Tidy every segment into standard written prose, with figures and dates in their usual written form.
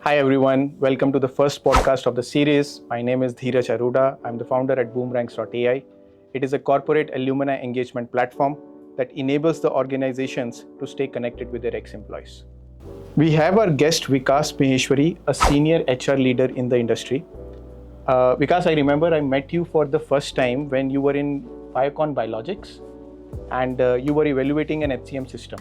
Hi everyone, welcome to the first podcast of the series. My name is Dheeraj Aruda. I'm the founder at boomerangs.ai. It is a corporate alumni engagement platform that enables the organizations to stay connected with their ex-employees. We have our guest Vikas Maheshwary, a senior HR leader in the industry. Vikas, I remember I met you for the first time when you were in Biocon Biologics and you were evaluating an HCM system.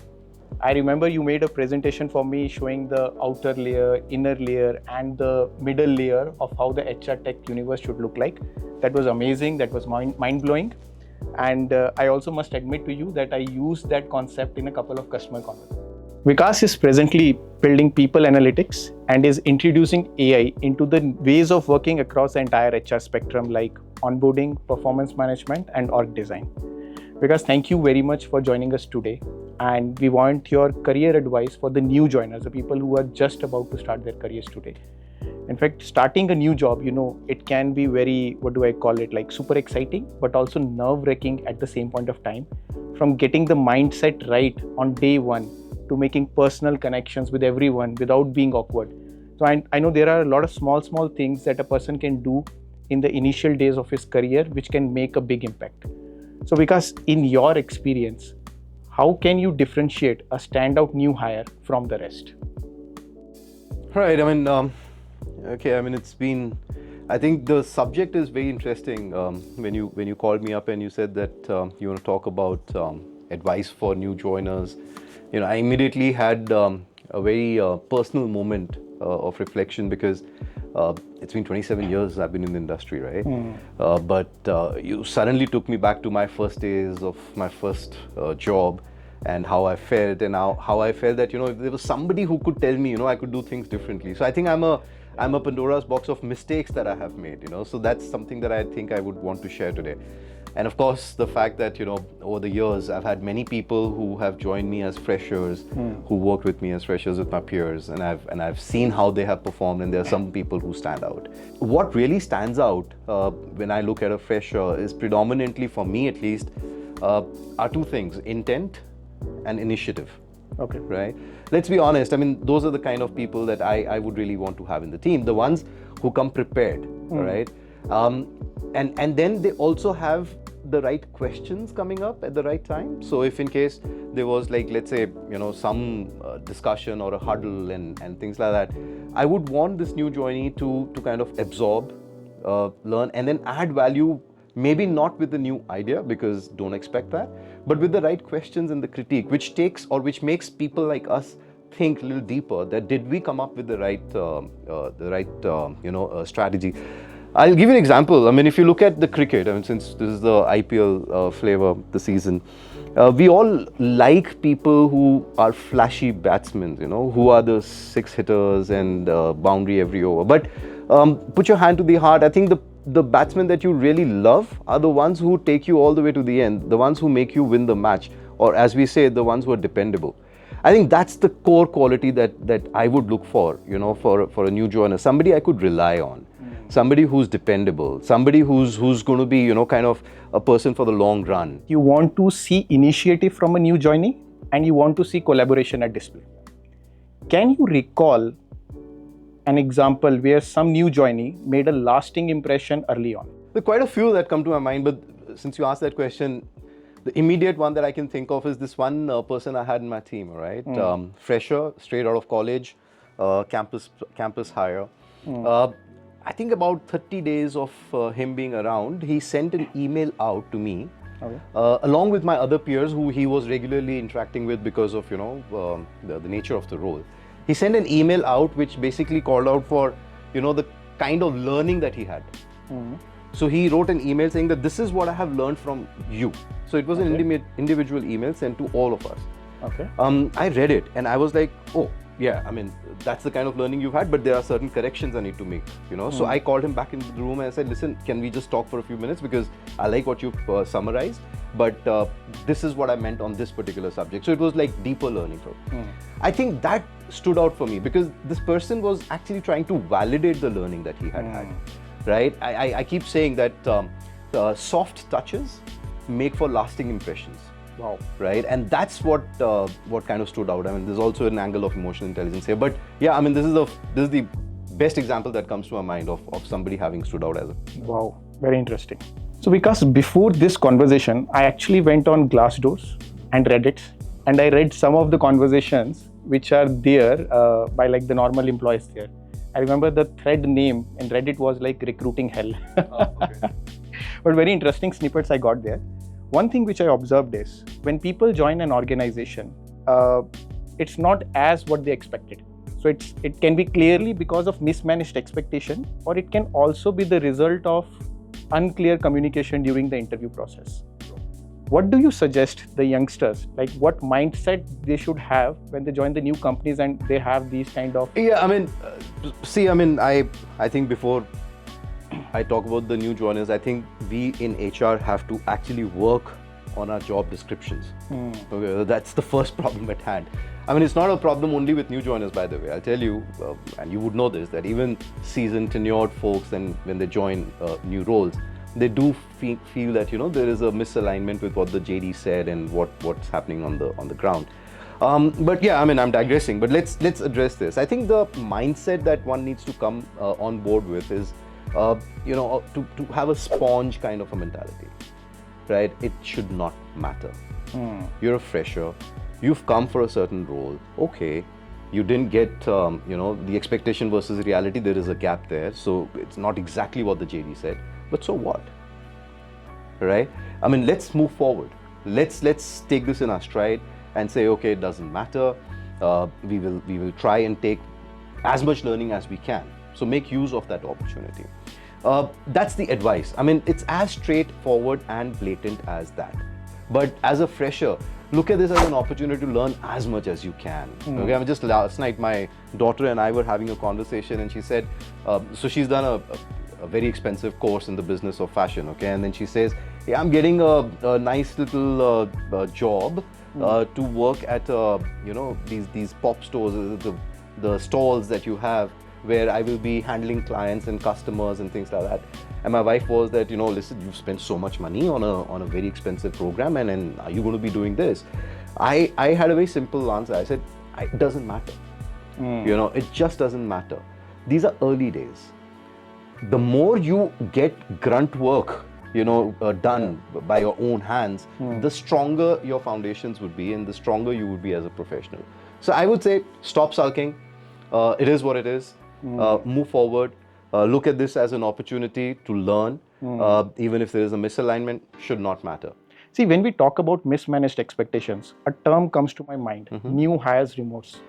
I remember you made a presentation for me showing the outer layer, inner layer, and the middle layer of how the HR tech universe should look like. That was amazing. That was mind-blowing. And I also must admit to you that I used that concept in a couple of customer conversations. Vikas is presently building people analytics and is introducing AI into the ways of working across the entire HR spectrum like onboarding, performance management, and org design. Vikas, thank you very much for joining us today. And we want your career advice for the new joiners, the people who are just about to start their careers today. In fact, starting a new job, it can be very, like super exciting, but also nerve-wracking at the same point of time. From getting the mindset right on day one to making personal connections with everyone without being awkward. So I know there are a lot of small things that a person can do in the initial days of his career, which can make a big impact. So Vikas, in your experience, how can you differentiate a standout new hire from the rest? Right. It's been. I think the subject is very interesting. When you called me up and you said that you want to talk about advice for new joiners, I immediately had a very personal moment of reflection because it's been 27 years I've been in the industry, right? But you suddenly took me back to my first days of my first job and how I felt and how I felt that, if there was somebody who could tell me, I could do things differently. So I think I'm a Pandora's box of mistakes that I have made, So that's something that I think I would want to share today. And of course, the fact that, over the years, I've had many people who have joined me as freshers, who worked with me as freshers with my peers, and I've seen how they have performed, and there are some people who stand out. What really stands out when I look at a fresher is predominantly, for me at least, are two things: intent and initiative. Okay. Right? Let's be honest, those are the kind of people that I would really want to have in the team, the ones who come prepared, right? And then they also have the right questions coming up at the right time. So if in case there was let's say, some discussion or a huddle and things like that, I would want this new joinee to kind of absorb, learn, and then add value, maybe not with the new idea, because don't expect that, but with the right questions and the critique, which makes people like us think a little deeper, that did we come up with the right strategy. I'll give you an example. If you look at the cricket, since this is the IPL flavor of the season, we all like people who are flashy batsmen, who are the six hitters and boundary every over. But put your hand to the heart. I think the batsmen that you really love are the ones who take you all the way to the end, the ones who make you win the match, or as we say, the ones who are dependable. I think that's the core quality that I would look for, for a new joiner. Somebody I could rely on, somebody who's dependable, somebody who's going to be, kind of a person for the long run. You want to see initiative from a new joinee and you want to see collaboration at display. Can you recall an example where some new joinee made a lasting impression early on? There are quite a few that come to my mind, but since you asked that question, the immediate one that I can think of is this one person I had in my team, right? Fresher, straight out of college, campus hire. I think about 30 days of him being around, he sent an email out to me, along with my other peers who he was regularly interacting with because of, the nature of the role. He sent an email out which basically called out for, the kind of learning that he had. So he wrote an email saying that this is what I have learned from you. So it was an individual email sent to all of us. Okay. I read it and I was like, oh, yeah, that's the kind of learning you've had, but there are certain corrections I need to make, So I called him back into the room and I said, listen, can we just talk for a few minutes? Because I like what you've summarized, but this is what I meant on this particular subject. So it was like deeper learning from him. I think that stood out for me because this person was actually trying to validate the learning that he had had, right? I keep saying that soft touches make for lasting impressions. Wow. right? And that's what kind of stood out. I mean, there's also an angle of emotional intelligence here, but yeah, I mean, this is the best example that comes to my mind of somebody having stood out as a. Wow, very interesting. So because before this conversation, I actually went on Glassdoors and Reddit, and I read some of the conversations which are there by like the normal employees there. I remember the thread name in Reddit was like recruiting hell. Okay. But very interesting snippets I got there. One thing which I observed is when people join an organization, it's not as what they expected. So it can be clearly because of mismanaged expectation, or it can also be the result of unclear communication during the interview process. What do you suggest the youngsters, like what mindset they should have when they join the new companies and they have these kind of... Yeah, I mean, see, I mean, I think before I talk about the new joiners, I think we in HR have to actually work on our job descriptions. Okay, that's the first problem at hand. I mean, it's not a problem only with new joiners, by the way. I'll tell you, and you would know this, that even seasoned, tenured folks, and when they join new roles, they do feel that, you know, there is a misalignment with what the JD said and what's happening on the ground. But yeah, I mean, I'm digressing, but let's address this. I think the mindset that one needs to come on board with is, you know, to have a sponge kind of a mentality, right? It should not matter. You're a fresher. You've come for a certain role. Okay, you didn't get, you know, the expectation versus reality. There is a gap there. So it's not exactly what the JD said, but so what, right? I mean, let's move forward. Let's take this in our stride and say, okay, it doesn't matter. We will try and take as much learning as we can. So make use of that opportunity. That's the advice. I mean, it's as straightforward and blatant as that. But as a fresher, look at this as an opportunity to learn as much as you can. Okay, I mean, just last night, my daughter and I were having a conversation, and she said, so she's done a very expensive course in the business of fashion. Okay, and then she says, yeah, I'm getting a nice little job to work at you know, these pop stores, the stalls that you have, where I will be handling clients and customers and things like that. And my wife was that, you know, listen, you've spent so much money on a very expensive program, and are you going to be doing this? I had a very simple answer. I said, it doesn't matter. You know, it just doesn't matter. These are early days. The more you get grunt work, you know, done by your own hands, the stronger your foundations would be, and the stronger you would be as a professional. So I would say, stop sulking. It is what it is. Move forward. Look at this as an opportunity to learn. Even if there is a misalignment, should not matter. See, when we talk about mismanaged expectations, a term comes to my mind, new hires remorse.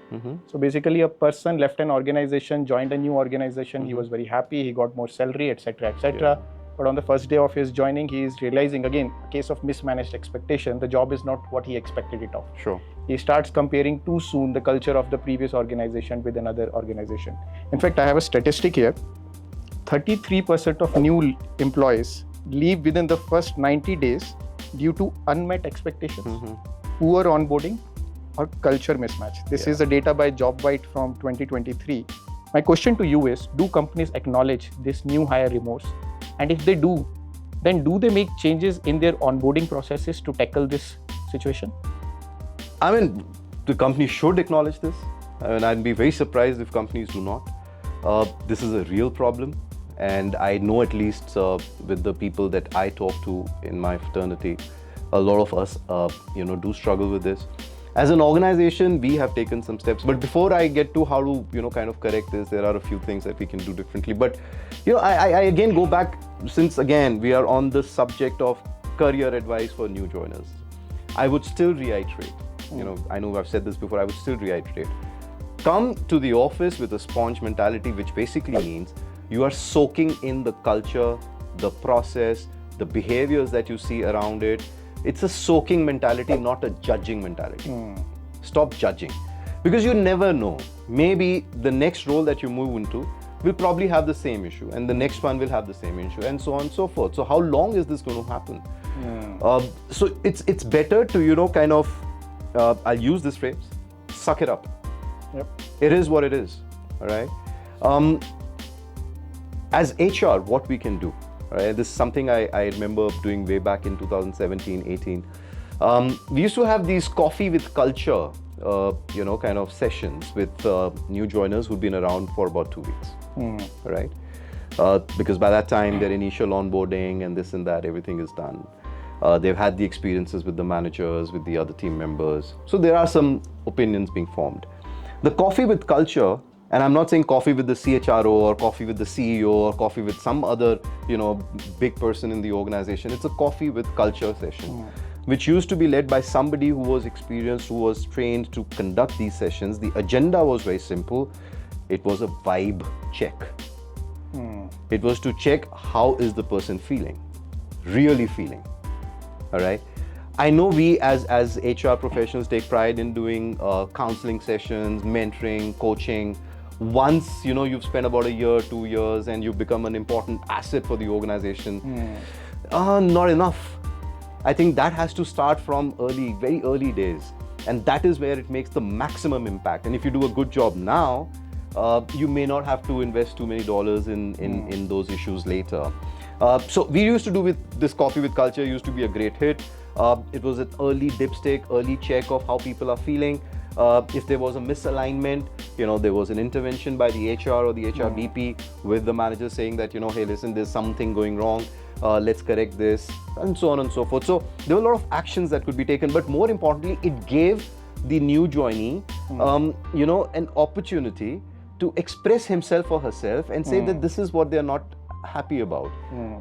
So basically a person left an organization, joined a new organization, he was very happy, he got more salary, etc., etc. But on the first day of his joining, he is realizing, again, a case of mismanaged expectation, the job is not what he expected it of. Sure. He starts comparing too soon the culture of the previous organization with another organization. In fact, I have a statistic here. 33% of new employees leave within the first 90 days due to unmet expectations, poor onboarding, or culture mismatch. This is the data by JobBite from 2023. My question to you is, do companies acknowledge this new hire remorse? And if they do, then do they make changes in their onboarding processes to tackle this situation? I mean, the company should acknowledge this. I mean, I'd be very surprised if companies do not. This is a real problem. And I know, at least with the people that I talk to in my fraternity, a lot of us, you know, do struggle with this. As an organization, we have taken some steps. But before I get to how to, you know, kind of correct this, there are a few things that we can do differently. But, you know, I again go back, since again, we are on the subject of career advice for new joiners. I would still reiterate, you know, I know I've said this before, I would still reiterate. Come to the office with a sponge mentality, which basically means you are soaking in the culture, the process, the behaviors that you see around it. It's a soaking mentality, not a judging mentality. Stop judging. Because you never know. Maybe the next role that you move into will probably have the same issue, and the next one will have the same issue, and so on and so forth. So how long is this going to happen? So it's better to, you know, kind of, I'll use this phrase, suck it up. Yep. It is what it is, all right? As HR, what we can do, right? This is something I remember doing way back in 2017, 18. We used to have these coffee with culture, kind of sessions with new joiners who'd been around for about 2 weeks, right? Because by that time, their initial onboarding and this and that, everything is done. They've had the experiences with the managers, with the other team members. So there are some opinions being formed. The coffee with culture, and I'm not saying coffee with the CHRO or coffee with the CEO or coffee with some other, big person in the organization. It's a coffee with culture session, which used to be led by somebody who was experienced, who was trained to conduct these sessions. The agenda was very simple. It was a vibe check. It was to check how is the person feeling, really feeling. All right. I know we as HR professionals take pride in doing counseling sessions, mentoring, coaching. Once you've spent about a year, 2 years, and you've become an important asset for the organization, not enough. I think that has to start from very early days, and that is where it makes the maximum impact. And if you do a good job now, you may not have to invest too many dollars in those issues later. So we used to do with this coffee with culture, used to be a great hit. It was an early dipstick, early check of how people are feeling. If there was a misalignment, there was an intervention by the HR or the HR VP with the manager saying that, hey, listen, there's something going wrong. Let's correct this, and so on and so forth. So there were a lot of actions that could be taken, but more importantly, it gave the new joinee, an opportunity to express himself or herself and say that this is what they're not happy about,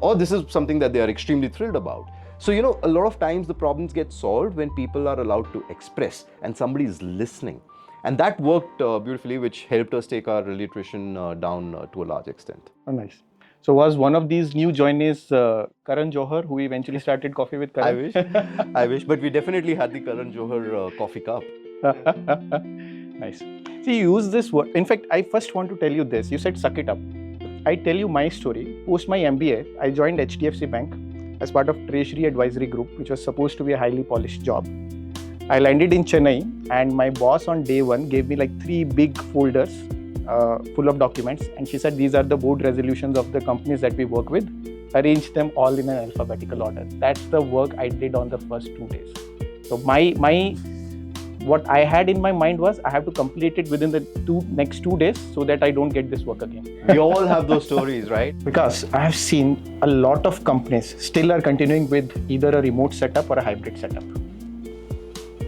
or this is something that they are extremely thrilled about. So, a lot of times the problems get solved when people are allowed to express and somebody is listening. And that worked beautifully, which helped us take our early attrition down to a large extent. Oh, nice. So was one of these new joinees Karan Johar, who eventually started Coffee with Karan? I wish, but we definitely had the Karan Johar coffee cup. Nice. See, you use this word. In fact, I first want to tell you this. You said suck it up. I tell you my story. Post my MBA, I joined HDFC Bank as part of Treasury Advisory Group, which was supposed to be a highly polished job. I landed in Chennai, and my boss on day one gave me like 3 big folders full of documents, and she said, these are the board resolutions of the companies that we work with. Arrange them all in an alphabetical order. That's the work I did on the first 2 days. So what I had in my mind was I have to complete it within the next 2 days so that I don't get this work again. We all have those stories, right? Because I have seen a lot of companies still are continuing with either a remote setup or a hybrid setup.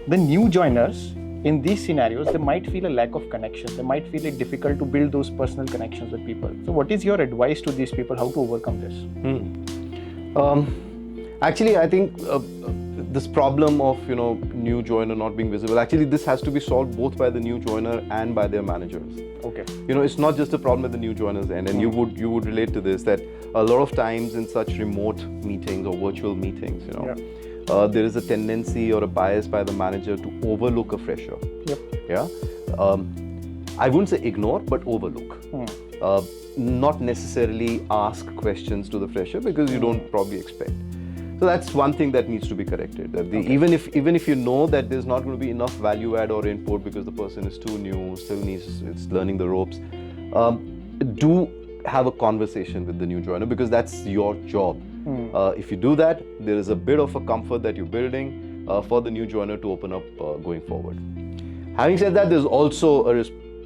The new joiners in these scenarios, they might feel a lack of connection. They might feel it difficult to build those personal connections with people. So what is your advice to these people, how to overcome this? Actually, I think this problem of new joiner not being visible, actually this has to be solved both by the new joiner and by their managers. Okay. It's not just a problem at the new joiners end, and you would relate to this, that a lot of times in such remote meetings or virtual meetings, there is a tendency or a bias by the manager to overlook a fresher. Yep. Yeah. I wouldn't say ignore, but overlook. Not necessarily ask questions to the fresher because you don't probably expect. So that's one thing that needs to be corrected. That even if you know that there's not going to be enough value add or input because the person is too new, it's learning the ropes, do have a conversation with the new joiner because that's your job. If you do that, there is a bit of a comfort that you're building for the new joiner to open up going forward. Having said that, there's also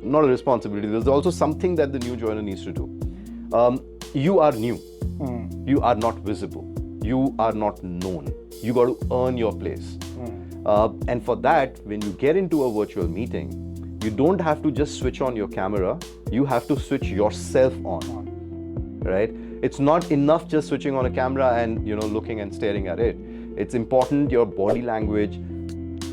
not a responsibility, there's also something that the new joiner needs to do. You are new. You are not visible. You are not known. You got to earn your place. And for that, when you get into a virtual meeting, you don't have to just switch on your camera. You have to switch yourself on, right? It's not enough just switching on a camera and looking and staring at it. It's important your body language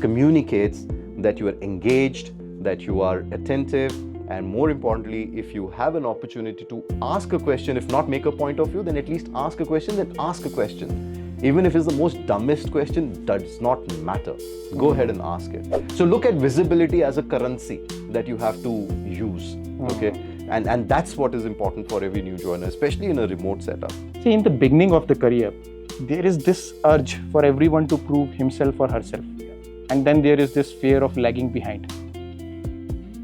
communicates that you are engaged, that you are attentive, and more importantly, if you have an opportunity to ask a question, if not make a point of view, then at least ask a question, then ask a question. Even if it's the most dumbest question, does not matter. Go ahead and ask it. So look at visibility as a currency that you have to use, okay? And that's what is important for every new joiner, especially in a remote setup. See, in the beginning of the career, there is this urge for everyone to prove himself or herself. And then there is this fear of lagging behind.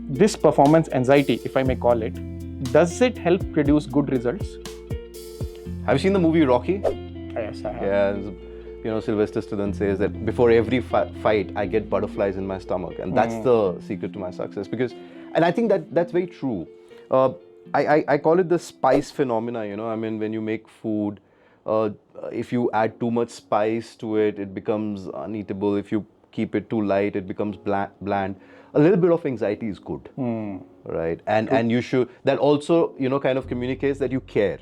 This performance anxiety, if I may call it, does it help produce good results? Have you seen the movie Rocky? Yes, I have. Yeah, there's Sylvester Stallone says that before every fight, I get butterflies in my stomach, and that's the secret to my success. And I think that's very true. I call it the spice phenomena. I mean, when you make food, if you add too much spice to it, it becomes uneatable. If you keep it too light, it becomes bland. A little bit of anxiety is good, right? And you should. That also, kind of communicates that you care.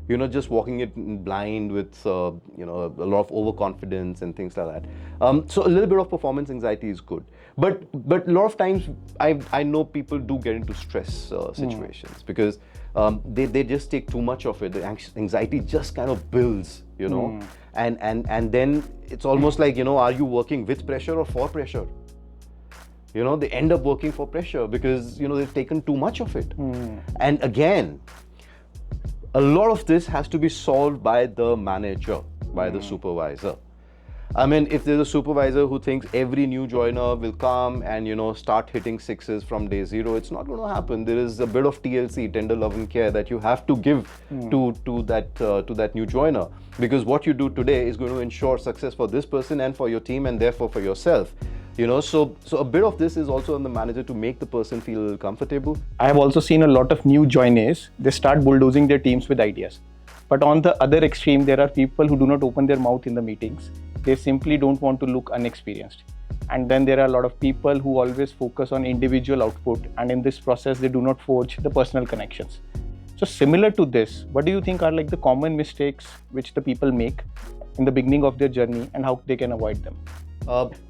You're not just walking it blind with, a lot of overconfidence and things like that. So a little bit of performance anxiety is good. But a lot of times, I know people do get into stress situations because they just take too much of it. The anxiety just kind of builds, and then it's almost like, are you working with pressure or for pressure? They end up working for pressure because, they've taken too much of it. And again, a lot of this has to be solved by the manager, by the supervisor. I mean, if there's a supervisor who thinks every new joiner will come and, start hitting sixes from day zero, it's not going to happen. There is a bit of TLC, tender love and care, that you have to give to that new joiner, because what you do today is going to ensure success for this person and for your team, and therefore for yourself. So a bit of this is also on the manager to make the person feel comfortable. I have also seen a lot of new joinees. They start bulldozing their teams with ideas. But on the other extreme, there are people who do not open their mouth in the meetings. They simply don't want to look unexperienced. And then there are a lot of people who always focus on individual output, and in this process, they do not forge the personal connections. So similar to this, what do you think are like the common mistakes which the people make in the beginning of their journey, and how they can avoid them?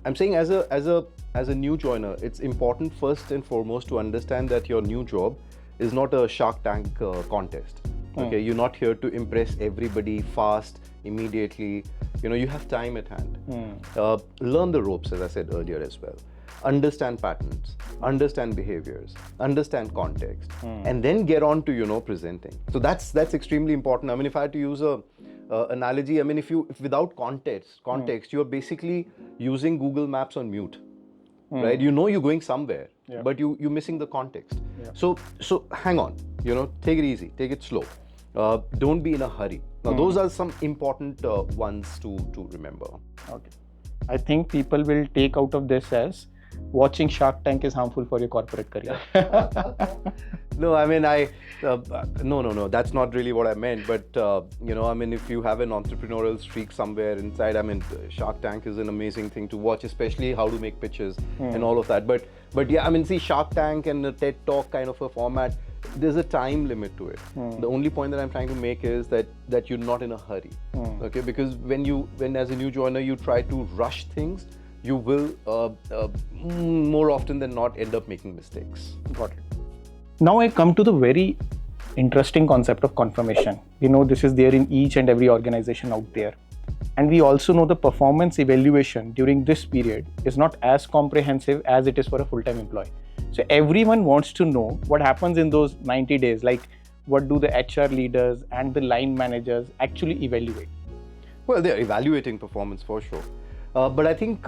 I'm saying as a new joiner, it's important first and foremost to understand that your new job is not a Shark Tank contest. Okay, you're not here to impress everybody fast, immediately. You have time at hand. Learn the ropes, as I said earlier as well. Understand patterns, understand behaviors, understand context, and then get on to presenting. So that's extremely important. I mean, if I had to use a analogy, I mean, if without context, you're basically using Google Maps on mute, right? You're going somewhere, but you're missing the context. So hang on, take it easy, take it slow. Don't be in a hurry. Now, those are some important ones to remember. Okay. I think people will take out of this as watching Shark Tank is harmful for your corporate career. No, I mean, no, that's not really what I meant. But, I mean, if you have an entrepreneurial streak somewhere inside, I mean, Shark Tank is an amazing thing to watch, especially how to make pitches and all of that. But yeah, I mean, see, Shark Tank and a TED Talk kind of a format, there's a time limit to it. The only point that I'm trying to make is that you're not in a hurry, okay? Because when as a new joiner, you try to rush things, you will more often than not end up making mistakes. Got it. Now I come to the very interesting concept of confirmation. This is there in each and every organization out there. And we also know the performance evaluation during this period is not as comprehensive as it is for a full-time employee. So everyone wants to know what happens in those 90 days, like what do the HR leaders and the line managers actually evaluate? Well, they're evaluating performance for sure. But I think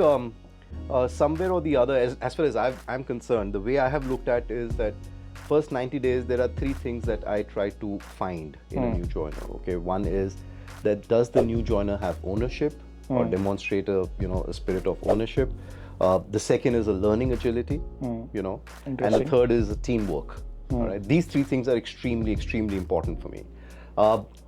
somewhere or the other, as far as I'm concerned, the way I have looked at is that first 90 days, there are three things that I try to find in a new joiner. Okay, one is that does the new joiner have ownership or demonstrate a spirit of ownership? The second is a learning agility, and the third is a teamwork. All right, these three things are extremely important for me.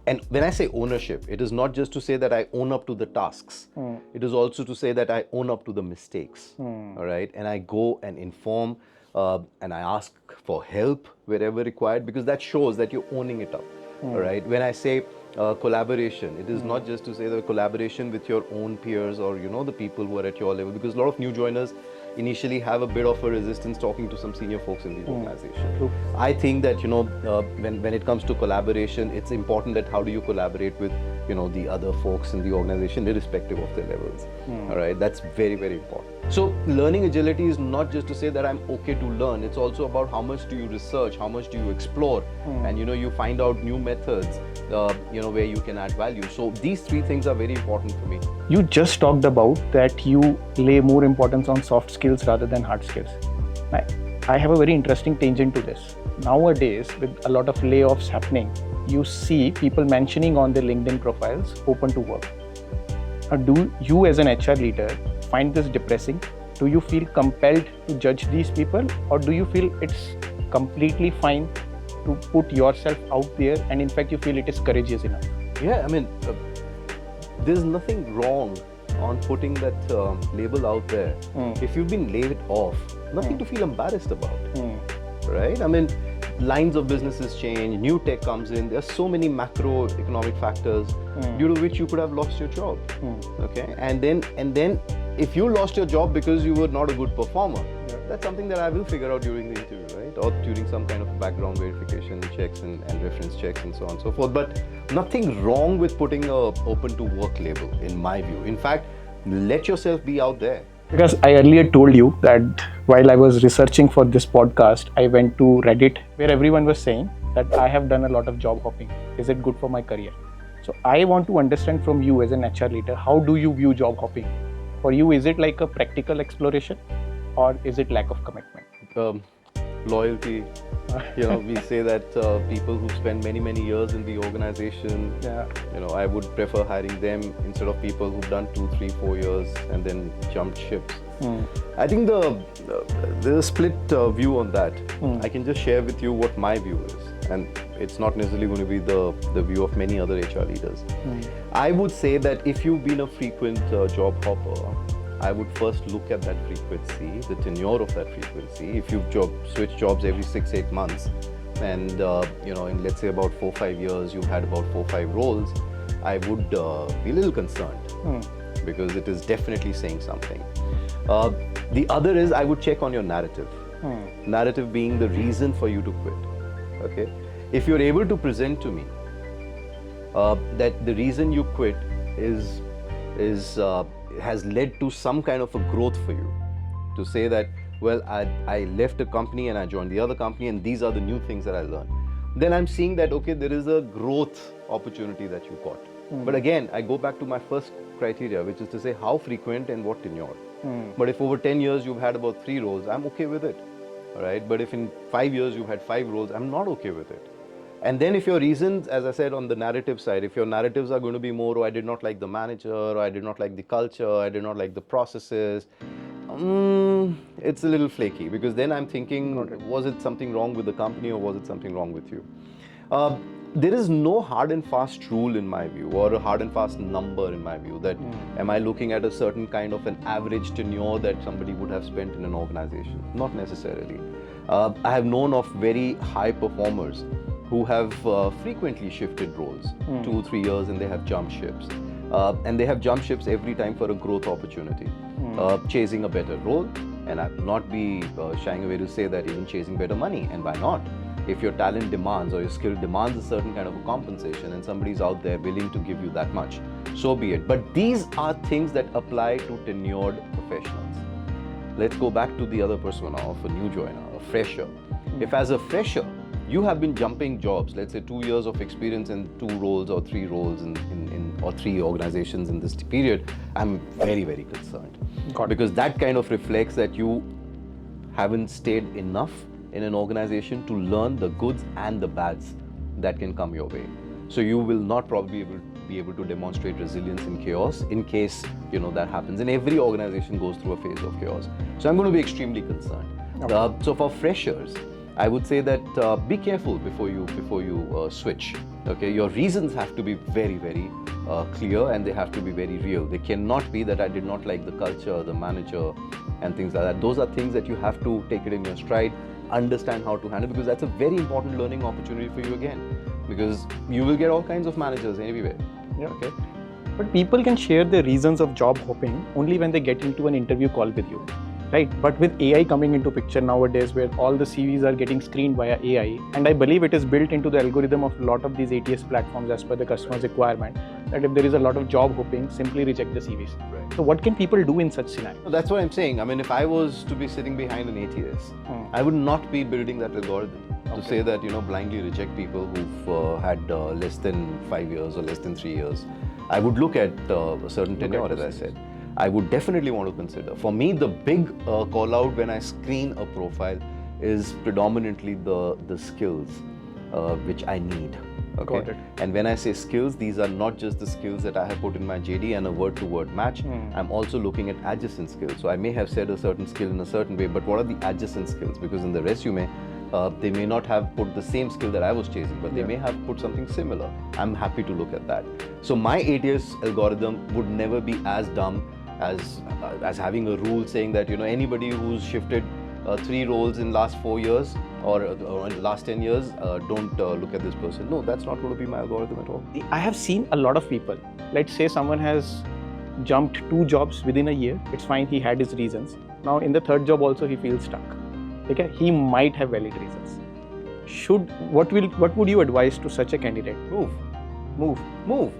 And when I say ownership, it is not just to say that I own up to the tasks. It is also to say that I own up to the mistakes. All right, and I go and inform and I ask for help wherever required, because that shows that you're owning it up. All right, when I say collaboration, it is not just to say the collaboration with your own peers or the people who are at your level, because a lot of new joiners initially have a bit of a resistance talking to some senior folks in the organization. I think that when it comes to collaboration, it's important that how do you collaborate with the other folks in the organization irrespective of their levels. All right, that's very important. So learning agility is not just to say that I'm okay to learn, it's also about how much do you research, how much do you explore, and you find out new methods where you can add value. So these three things are very important for me. You just talked about that you lay more importance on soft skills rather than hard skills. I have a very interesting tangent to this. Nowadays, with a lot of layoffs happening, you see people mentioning on their LinkedIn profiles open to work. Do you as an HR leader find this depressing? Do you feel compelled to judge these people, or do you feel it's completely fine to put yourself out there, and in fact you feel it is courageous enough? Yeah, I mean, there's nothing wrong on putting that label out there. If you've been laid off, nothing to feel embarrassed about, right? I mean, lines of businesses change, new tech comes in, there's so many macroeconomic factors due to which you could have lost your job, okay? And then if you lost your job because you were not a good performer, that's something that I will figure out during the interview, right? Or during some kind of background verification checks and reference checks and so on and so forth. But nothing wrong with putting a open to work label, in my view. In fact, let yourself be out there. Because I earlier told you that while I was researching for this podcast, I went to Reddit where everyone was saying that I have done a lot of job hopping. Is it good for my career? So I want to understand from you as an HR leader, how do you view job hopping? For you, is it like a practical exploration, or is it lack of commitment? Loyalty. We say that people who spend many years in the organization, I would prefer hiring them instead of people who've done 2, 3, 4 years and then jumped ships. I think there's a split view on that. I can just share with you what my view is, and it's not necessarily going to be the view of many other HR leaders. I would say that if you've been a frequent job hopper, I would first look at that frequency, the tenure of that frequency. If you've switched jobs every 6-8 months, and in let's say about 4-5 years, you've had about 4-5 roles, I would be a little concerned because it is definitely saying something. The other is I would check on your narrative. Narrative being the reason for you to quit. Okay, if you're able to present to me that the reason you quit has led to some kind of a growth for you, to say that, well, I left a company and I joined the other company and these are the new things that I learned, then I'm seeing that, okay, there is a growth opportunity that you got. But again, I go back to my first criteria, which is to say how frequent and what tenure. But if over 10 years you've had about 3 roles, I'm okay with it, all right? But if in 5 years you've had 5 roles, I'm not okay with it. And then if your reasons, as I said on the narrative side, if your narratives are going to be more, oh, I did not like the manager, or I did not like the culture, I did not like the processes, it's a little flaky, because then I'm thinking, was it something wrong with the company or was it something wrong with you? There is no hard and fast rule in my view, or a hard and fast number in my view, that am I looking at a certain kind of an average tenure that somebody would have spent in an organization? Not necessarily. I have known of very high performers who have frequently shifted roles, 2-3 years, and they have jumped ships. And they have jumped ships every time for a growth opportunity, chasing a better role. And I will not be shying away to say that even chasing better money. And why not? If your talent demands or your skill demands a certain kind of a compensation and somebody's out there willing to give you that much, so be it. But these are things that apply to tenured professionals. Let's go back to the other persona of a new joiner, a fresher. If as a fresher, you have been jumping jobs, let's say 2 years of experience in 2 roles or 3 roles or 3 organizations in this period, I'm very concerned. Because that kind of reflects that you haven't stayed enough in an organization to learn the goods and the bads that can come your way. So you will not probably be able to demonstrate resilience in chaos in case that happens. And every organization goes through a phase of chaos. So I'm going to be extremely concerned. So for freshers, I would say that be careful before you switch. Okay, your reasons have to be very clear, and they have to be very real. They cannot be that I did not like the culture, the manager, and things like that. Those are things that you have to take it in your stride, understand how to handle, because that's a very important learning opportunity for you again. Because you will get all kinds of managers everywhere. Okay. But people can share their reasons of job hopping only when they get into an interview call with you. Right, but with AI coming into picture nowadays, where all the CVs are getting screened via AI, and I believe it is built into the algorithm of a lot of these ATS platforms as per the customer's requirement, that if there is a lot of job hopping, simply reject the CVs. Right. So what can people do in such scenarios? That's what I'm saying. I mean, if I was to be sitting behind an ATS, I would not be building that algorithm to say that, blindly reject people who've had less than 5 years or less than 3 years. I would look at a certain tenure, as I said. I would definitely want to consider. For me, the big call out when I screen a profile is predominantly the skills which I need. Okay. Got it. And when I say skills, these are not just the skills that I have put in my JD and a word-to-word match. I'm also looking at adjacent skills. So I may have said a certain skill in a certain way, but what are the adjacent skills? Because in the resume, they may not have put the same skill that I was chasing, but they may have put something similar. I'm happy to look at that. So my 8 years algorithm would never be as dumb as having a rule saying that, you know, anybody who's shifted 3 roles in last 4 years or in the last 10 years, don't look at this person. No, that's not going to be my algorithm at all. I have seen a lot of people. Let's say someone has jumped 2 jobs within a year. It's fine, he had his reasons. Now in the 3rd job also he feels stuck. Okay, he might have valid reasons. What would you advise to such a candidate? Move.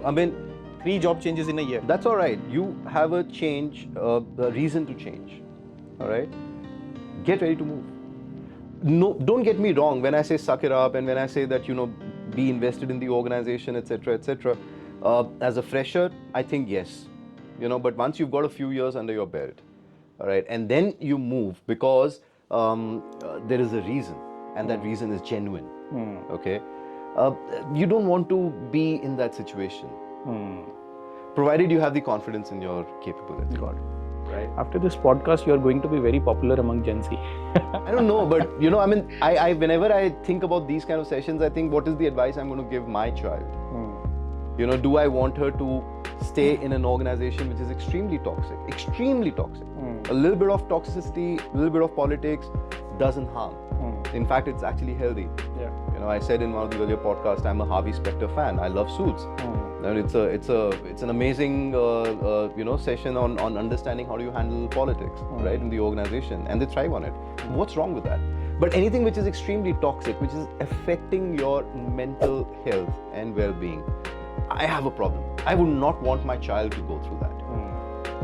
I mean, 3 job changes in a year. that's all right. You have a change, a reason to change. All right. Get ready to move. No, don't get me wrong. When I say suck it up, and when I say that, you know, be invested in the organization, etc., etc. As a fresher, I think yes. You know, but once you've got a few years under your belt, all right, and then you move because there is a reason, and that reason is genuine. Okay. You don't want to be in that situation, provided you have the confidence in your capability. Got it. Right. After this podcast, you are going to be very popular among Gen Z. I don't know, but you know, I mean, I whenever I think about these kind of sessions, I think, what is the advice I'm going to give my child? You know, do I want her to stay in an organization which is extremely toxic? Extremely toxic. A little bit of toxicity, a little bit of politics doesn't harm. In fact, it's actually healthy. Yeah. You know, I said in one of the earlier podcasts, I'm a Harvey Specter fan. I love Suits. And it's an amazing you know, session on understanding how do you handle politics, right, in the organization, and they thrive on it. What's wrong with that? But anything which is extremely toxic, which is affecting your mental health and well-being, I have a problem. I would not want my child to go through that.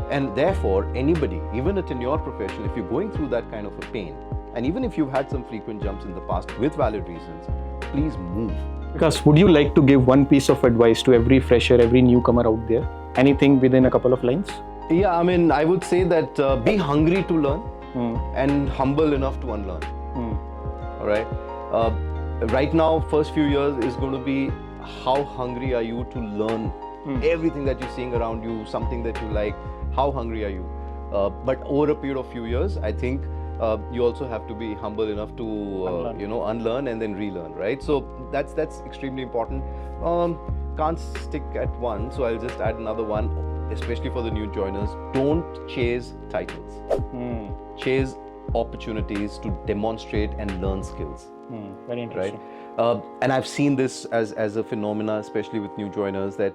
And therefore, anybody, even a tenured professional, if you're going through that kind of a pain, and even if you've had some frequent jumps in the past with valid reasons, please move. Because would you like to give one piece of advice to every fresher, every newcomer out there? Anything within a couple of lines? Yeah, I mean, I would say that be hungry to learn and humble enough to unlearn. All right. Right now, first few years is going to be how hungry are you to learn everything that you're seeing around you, something that you like. How hungry are you? But over a period of few years, I think you also have to be humble enough to you know, unlearn and then relearn, right? So that's extremely important. Can't stick at one, so I'll just add another one, especially for the new joiners. Don't chase titles. Chase opportunities to demonstrate and learn skills. Very interesting. Right? And I've seen this as a phenomena, especially with new joiners, that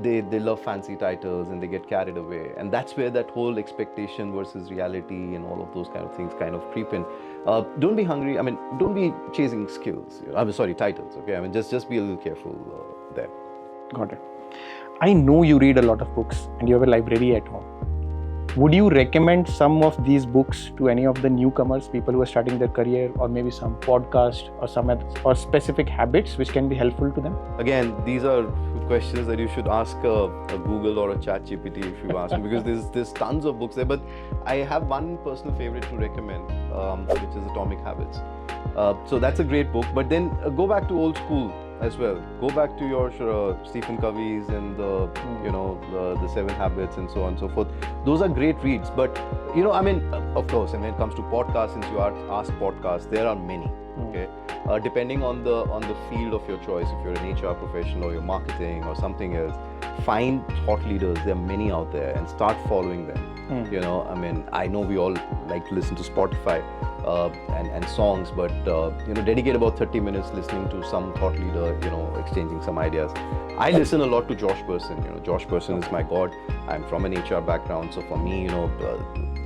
they love fancy titles and they get carried away, and that's where that whole expectation versus reality and all of those kind of things kind of creep in. Don't be hungry. I mean, don't be chasing skills. I mean, sorry, titles. Okay, I mean, just be a little careful there. Got it. I know you read a lot of books and you have a library at home. Would you recommend some of these books to any of the newcomers, people who are starting their career, or maybe some podcast or specific habits which can be helpful to them? Again, these are questions that you should ask a Google or a ChatGPT if you ask me, because there's tons of books there. But I have one personal favorite to recommend, which is Atomic Habits. So that's a great book. But then go back to old school as well. Go back to your Stephen Covey's and the 7 Habits and so on and so forth. Those are great reads. But you know, I mean, of course, and when it comes to podcasts, since you asked podcasts, there are many. Okay, depending on the field of your choice, if you're an HR professional or you're marketing or something else, find thought leaders. There are many out there, and start following them. You know, I mean, I know we all like to listen to Spotify and songs, but you know, dedicate about 30 minutes listening to some thought leader, you know, exchanging some ideas. I listen a lot to Josh Person. You know, Josh Person is my god. I'm from an HR background, so for me, you know,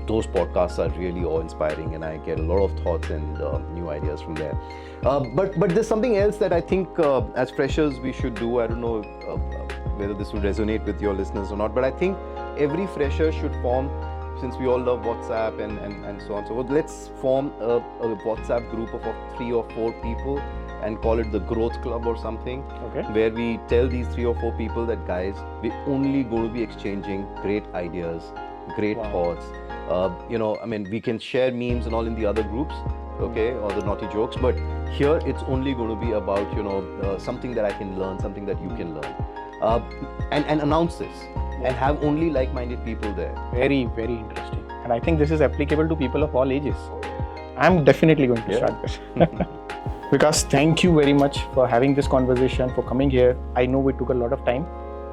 those podcasts are really awe-inspiring, and I get a lot of thoughts and new ideas from there. But there's something else that I think as freshers we should do. I don't know whether this will resonate with your listeners or not, but I think every fresher should form, since we all love WhatsApp and so on, so let's form a WhatsApp group of 3 or 4 people and call it the Growth Club or something, where we tell these 3 or 4 people that, guys, we're only going to be exchanging great ideas, great thoughts. You know, I mean, we can share memes and all in the other groups, okay, or the naughty jokes, but Here, it's only going to be about something that I can learn, something that you can learn, and announce this and have only like-minded people there. Very, very interesting. And I think this is applicable to people of all ages. I'm definitely going to start this. Vikas, thank you very much for having this conversation, for coming here. I know we took a lot of time,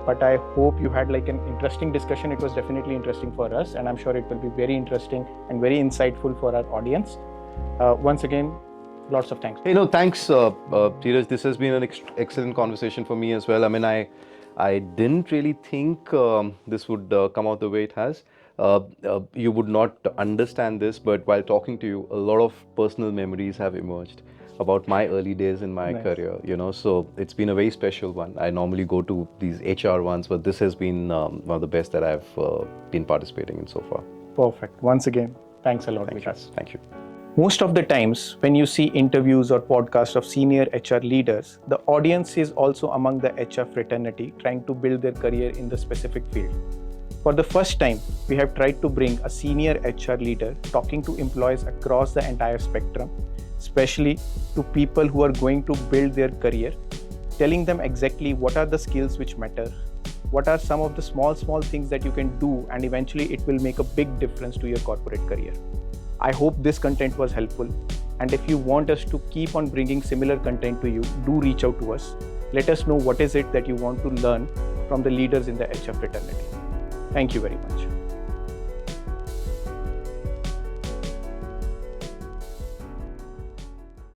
but I hope you had like an interesting discussion. It was definitely interesting for us, and I'm sure it will be very interesting and very insightful for our audience. Once again, lots of thanks. Hey, no, thanks, Dheeraj. This has been an excellent conversation for me as well. I mean, I didn't really think this would come out the way it has. You would not understand this, but while talking to you, a lot of personal memories have emerged about my early days in my career, so it's been a very special one. I normally go to these HR ones, but this has been one of the best that I've been participating in so far. Perfect. Once again, thanks a lot, Vikas. Thank you. Most of the times when you see interviews or podcasts of senior HR leaders, the audience is also among the HR fraternity trying to build their career in the specific field. For the first time, we have tried to bring a senior HR leader talking to employees across the entire spectrum, especially to people who are going to build their career, telling them exactly what are the skills which matter, what are some of the small things that you can do, and eventually it will make a big difference to your corporate career. I hope this content was helpful, and if you want us to keep on bringing similar content to you, do reach out to us. Let us know what is it that you want to learn from the leaders in the HR fraternity. Thank you very much.